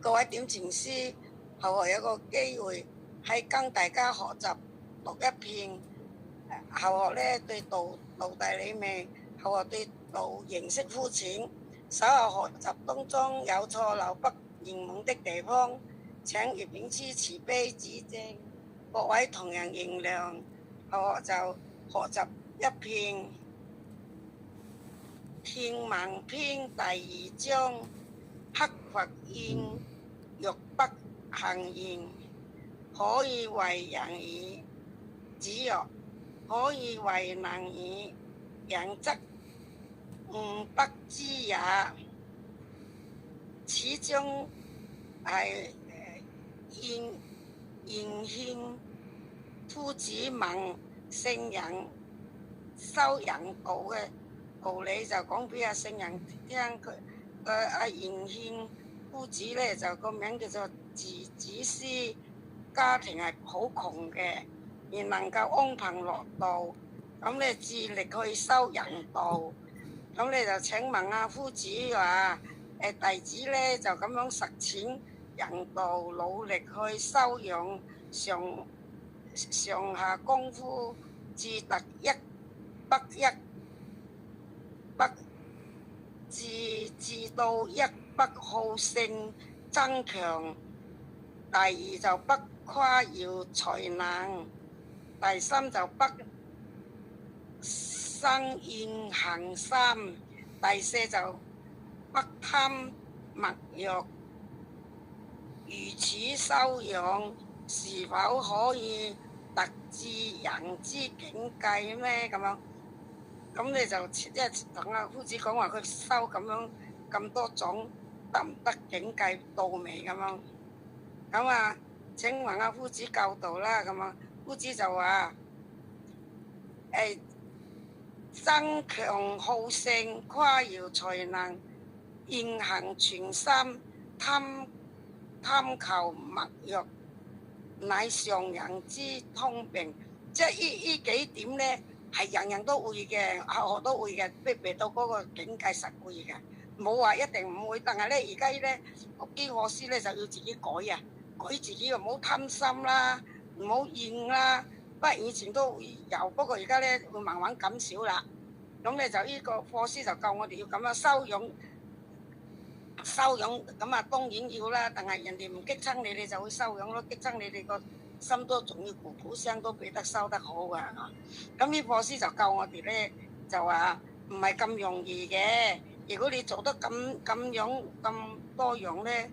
各位點禪師，後來有個機會喺跟大家學習讀一遍後學咧對道諦理味，後學對道形式膚淺，稍後學習當中有錯漏不圓滿的地方，請葉炳之慈悲指正，各位同仁原諒。後學就學習一遍勸問篇第2章，克伐燕欲不行言，可以為人矣。子曰：可以為能矣，人則吾不知也。此章係晏獻夫子問聖人修人道嘅道理，就講俾聖人聽。佢晏獻夫子咧就個名叫做稚子師，家庭係好窮嘅，而能夠安貧樂道，咁咧致力去修人道。咁你就請問夫子話弟子咧就咁樣實踐人道，努力去修養，上下功夫，至得一不至到一不好勝增強。第二就不誇耀才能，第三就不生厭行心，第四就不貪墨欲。如此修養，是否可以達至人之境界呢？咁樣，咁你就即係同夫子講話，佢修咁樣咁多種，得唔得境界到未咁樣？咁請問夫子教導啦。咁夫子就話增強好勝，誇耀才能，言行全心，貪求墨欲，乃上人之通病。即係呢幾點咧，係人人都會嘅，學都會嘅，逼到嗰個境界實會嘅，冇話一定唔會。但係咧，而家咧學經學師咧就要自己改啊，改自己唔好貪心啦，唔好厭啦。不過以前都會有，不過而家咧會慢慢減少啦。咁咧就呢個課師就教我哋要咁樣修養，咁當然要啦。但係人哋唔激親你，你就會修養咯；激親你哋個心都仲要咕咕聲都俾得收得好噶。咁呢課師就教我哋咧，就話唔係咁容易嘅。如果你做得咁樣咁多樣咧，